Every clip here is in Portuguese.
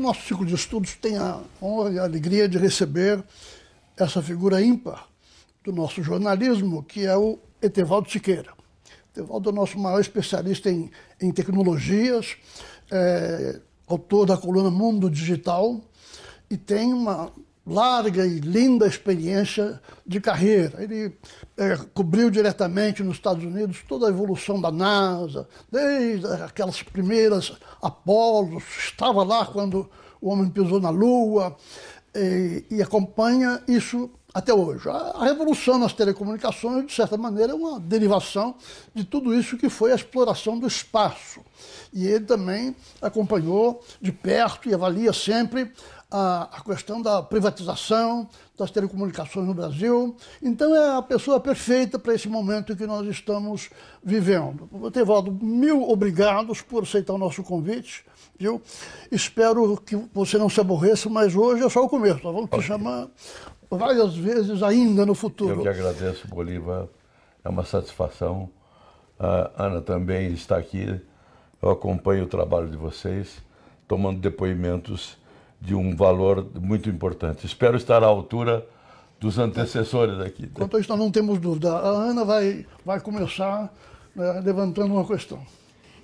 nosso ciclo de estudos tem a honra e a alegria de receber essa figura ímpar do nosso jornalismo, que é o Etevaldo Siqueira. Etevaldo é o nosso maior especialista em tecnologias, autor da coluna Mundo Digital, e tem uma larga e linda experiência de carreira. Ele cobriu diretamente nos Estados Unidos toda a evolução da NASA, desde aquelas primeiras Apolos, estava lá quando o homem pisou na Lua, e acompanha isso até hoje. A revolução nas telecomunicações, de certa maneira, é uma derivação de tudo isso que foi a exploração do espaço. E ele também acompanhou de perto e avalia sempre a questão da privatização das telecomunicações no Brasil. Então é a pessoa perfeita para esse momento que nós estamos vivendo. Etevaldo, mil obrigados por aceitar o nosso convite, viu? Espero que você não se aborreça, mas hoje é só o começo. Nós vamos te chamar várias vezes ainda no futuro. Eu que agradeço, Bolívar. É uma satisfação. A Ana também está aqui. Eu acompanho o trabalho de vocês, tomando depoimentos de um valor muito importante. Espero estar à altura dos antecessores aqui. Quanto a isso, nós não temos dúvida. A Ana vai começar levantando uma questão.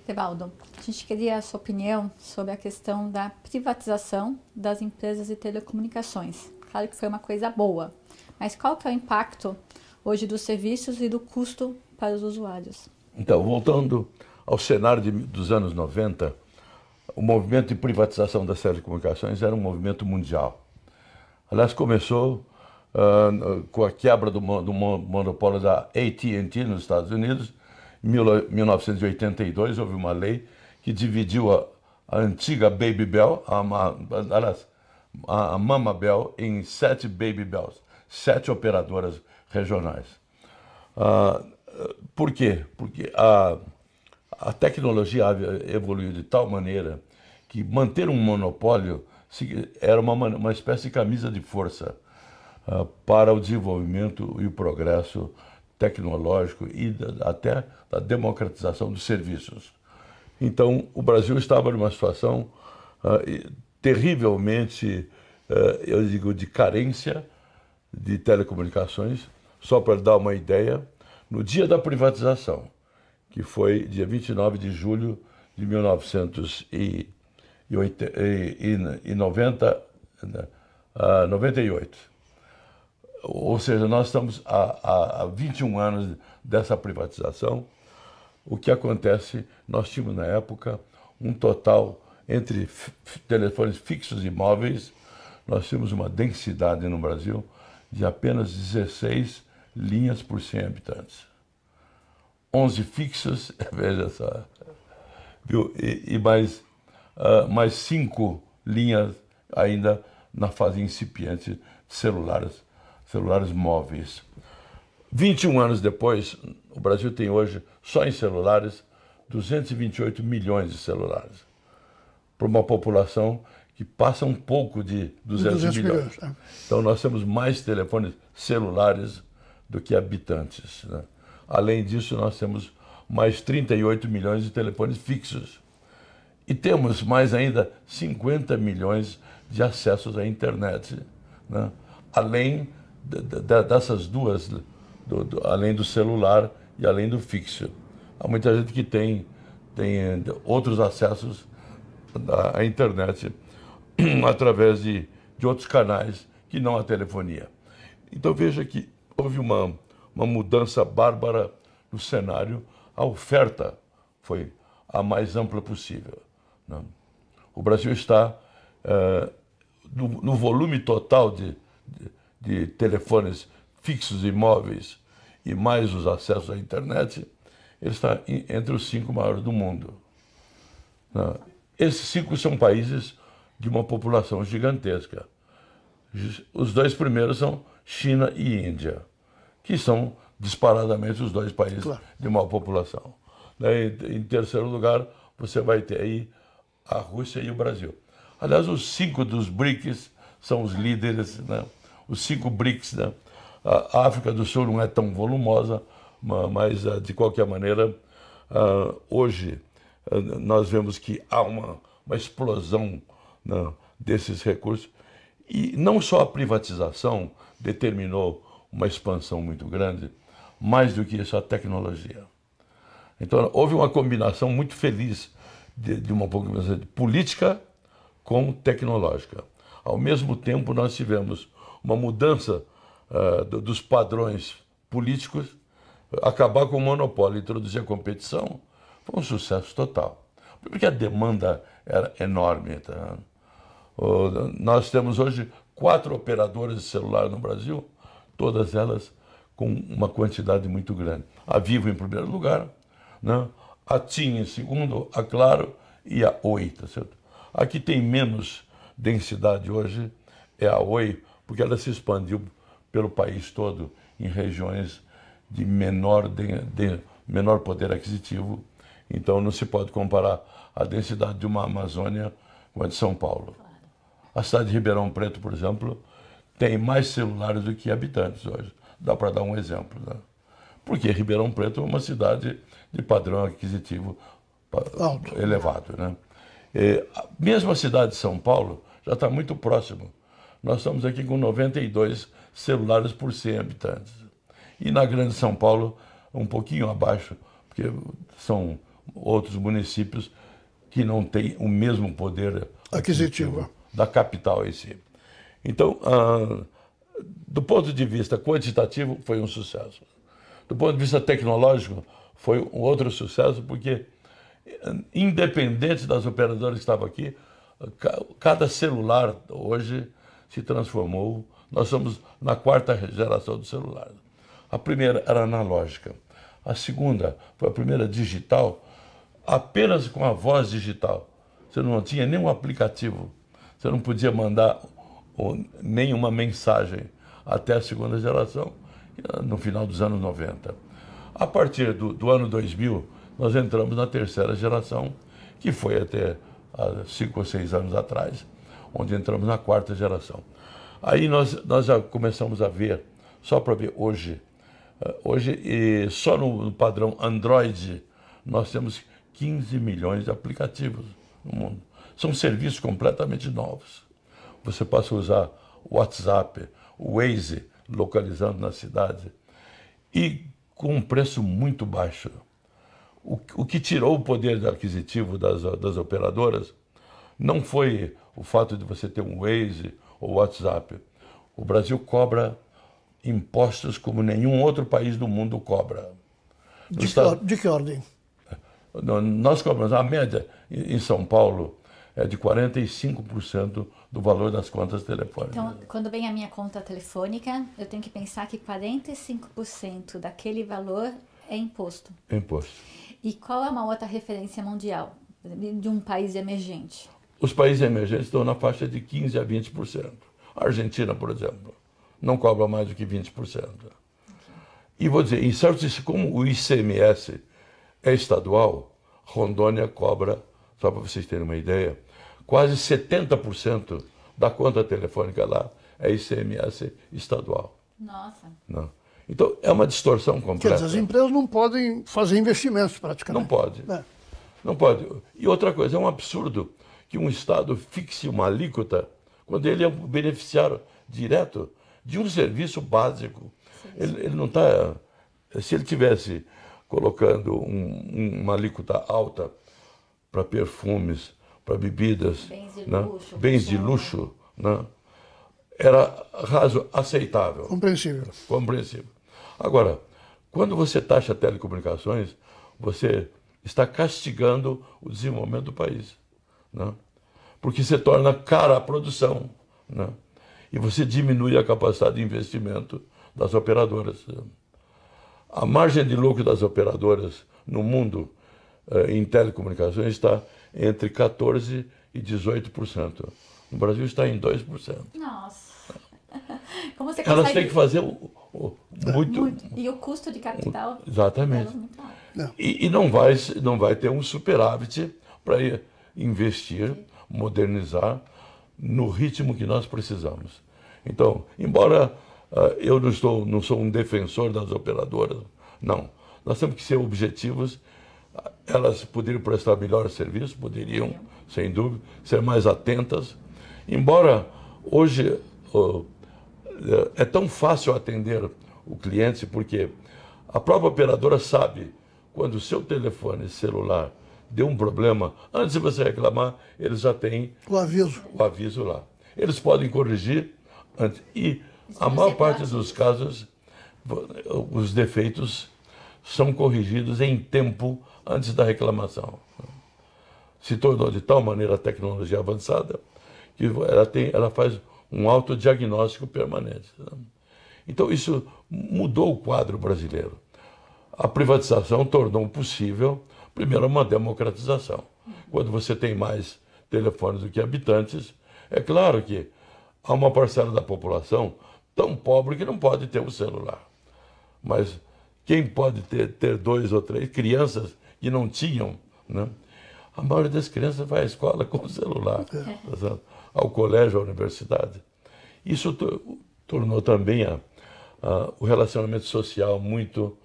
Etevaldo, a gente queria a sua opinião sobre a questão da privatização das empresas de telecomunicações. Claro que foi uma coisa boa, mas qual que é o impacto hoje dos serviços e do custo para os usuários? Então, voltando ao cenário dos anos 90, o movimento de privatização das telecomunicações era um movimento mundial. Aliás, começou com a quebra do monopólio da AT&T nos Estados Unidos. Em 1982, houve uma lei que dividiu a antiga Baby Bell, a Mama Bell, em 7 Baby Bells, 7 operadoras regionais. Por quê? Porque a tecnologia evoluiu de tal maneira que manter um monopólio era uma espécie de camisa de força para o desenvolvimento e o progresso tecnológico e até da democratização dos serviços. Então, o Brasil estava numa situação terrivelmente, eu digo, de carência de telecomunicações. Só para dar uma ideia, no dia da privatização, que foi dia 29 de julho de 1998. Ou seja, nós estamos há 21 anos dessa privatização. O que acontece, nós tínhamos na época um total entre telefones fixos e móveis, nós tínhamos uma densidade no Brasil de apenas 16 linhas por 100 habitantes. 11 fixos, veja só, viu? E mais 5 linhas ainda na fase incipiente de celulares móveis. 21 anos depois, o Brasil tem hoje, só em celulares, 228 milhões de celulares, para uma população que passa um pouco de 200 milhões. Então nós temos mais telefones celulares do que habitantes, né? Além disso, nós temos mais 38 milhões de telefones fixos. E temos mais ainda 50 milhões de acessos à internet, né? Além dessas duas, além do celular e além do fixo. Há muita gente que tem outros acessos à internet através de outros canais que não a telefonia. Então veja que houve uma mudança bárbara no cenário. A oferta foi a mais ampla possível, né? O Brasil está, no volume total de telefones fixos e móveis e mais os acessos à internet, ele está entre os 5 maiores do mundo, né? Esses 5 são países de uma população gigantesca. Os 2 primeiros são China e Índia, que são disparadamente os 2 países de maior população. Em terceiro lugar, você vai ter aí a Rússia e o Brasil. Aliás, os 5 dos BRICS são os líderes, né? Os 5 BRICS, né? A África do Sul não é tão volumosa, mas, de qualquer maneira, hoje nós vemos que há uma explosão, né, desses recursos. E não só a privatização determinou uma expansão muito grande, mais do que isso, a tecnologia. Então, houve uma combinação muito feliz de uma política com tecnológica. Ao mesmo tempo, nós tivemos uma mudança dos padrões políticos, acabar com o monopólio, introduzir a competição, foi um sucesso total. Porque a demanda era enorme. Tá? Nós temos hoje 4 operadoras de celular no Brasil, todas elas com uma quantidade muito grande. A Vivo em primeiro lugar, né? A TIM em segundo, a Claro e a Oi. Tá certo? A que tem menos densidade hoje é a Oi, porque ela se expandiu pelo país todo em regiões de menor poder aquisitivo. Então não se pode comparar a densidade de uma Amazônia com a de São Paulo. A cidade de Ribeirão Preto, por exemplo, tem mais celulares do que habitantes hoje. Dá para dar um exemplo. Né? Porque Ribeirão Preto é uma cidade de padrão aquisitivo elevado. Né? Mesmo a cidade de São Paulo já está muito próximo. Nós estamos aqui com 92 celulares por 100 habitantes. E na Grande São Paulo, um pouquinho abaixo, porque são outros municípios que não têm o mesmo poder aquisitivo da capital em si. Então, do ponto de vista quantitativo, foi um sucesso. Do ponto de vista tecnológico, foi um outro sucesso, porque, independente das operadoras que estavam aqui, cada celular hoje se transformou. Nós somos na 4ª geração do celular. A primeira era analógica. A segunda foi a primeira digital, apenas com a voz digital. Você não tinha nenhum aplicativo. Você não podia mandar nenhuma mensagem até a 2ª geração, no final dos anos 90. A partir do ano 2000, nós entramos na 3ª geração, que foi até há 5 ou 6 anos atrás, onde entramos na 4ª geração. Aí nós já começamos a ver, só para ver hoje, só no padrão Android, nós temos 15 milhões de aplicativos no mundo. São serviços completamente novos. Você passa a usar o WhatsApp, o Waze, localizando na cidade, e com um preço muito baixo. O que tirou o poder aquisitivo das operadoras não foi o fato de você ter um Waze ou WhatsApp. O Brasil cobra impostos como nenhum outro país do mundo cobra. De que ordem? Nós cobramos, a média em São Paulo é de 45% do valor das contas telefônicas. Então, quando vem a minha conta telefônica, eu tenho que pensar que 45% daquele valor é imposto. É imposto. E qual é uma outra referência mundial de um país emergente? Os países emergentes estão na faixa de 15% a 20%. A Argentina, por exemplo, não cobra mais do que 20%. Okay. E vou dizer, em certos, como o ICMS é estadual, Rondônia cobra, só para vocês terem uma ideia, quase 70% da conta telefônica lá é ICMS estadual. Nossa. Não. Então, é uma distorção completa. Quer dizer, as empresas não podem fazer investimentos praticamente. Não pode. Não pode. E outra coisa, é um absurdo que um Estado fixe uma alíquota quando ele é um beneficiário direto de um serviço básico. Ele não está... Se ele tivesse colocando uma alíquota alta para perfumes, para bebidas, bens de luxo, né? Era aceitável. Compreensível. Agora, quando você taxa telecomunicações, você está castigando o desenvolvimento do país, né? Porque você torna cara a produção, né? E você diminui a capacidade de investimento das operadoras. A margem de lucro das operadoras no mundo em telecomunicações está entre 14% e 18%. No Brasil está em 2%. Nossa! Como você Elas têm que fazer muito. E o custo de capital? Exatamente. E não vai ter um superávit para investir, modernizar no ritmo que nós precisamos. Então, embora eu não sou um defensor das operadoras, não. Nós temos que ser objetivos. Elas poderiam prestar melhor serviço, poderiam, sem dúvida, ser mais atentas Embora hoje é tão fácil atender o cliente, porque a própria operadora sabe quando o seu telefone celular deu um problema, antes de você reclamar, eles já têm o aviso lá. Eles podem corrigir antes. E a maior parte dos casos, os defeitos são corrigidos em tempo antes da reclamação. Se tornou de tal maneira a tecnologia avançada que ela faz um autodiagnóstico permanente. Então isso mudou o quadro brasileiro. A privatização tornou possível, primeiro, uma democratização. Quando você tem mais telefones do que habitantes, é claro que há uma parcela da população tão pobre que não pode ter um celular. Mas quem pode ter 2 ou 3 crianças que não tinham, né? A maioria das crianças vai à escola com o celular, ao colégio, à universidade. Isso tornou também o relacionamento social muito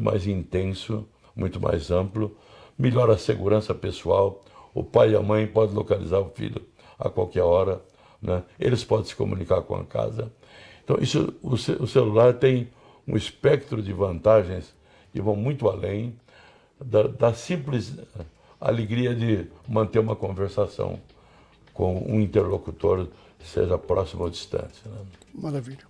mais intenso, muito mais amplo, melhora a segurança pessoal. O pai e a mãe podem localizar o filho a qualquer hora, né? Eles podem se comunicar com a casa. Então, o celular tem um espectro de vantagens que vão muito além da simples alegria de manter uma conversação com um interlocutor, seja próximo ou distante, né? Maravilha.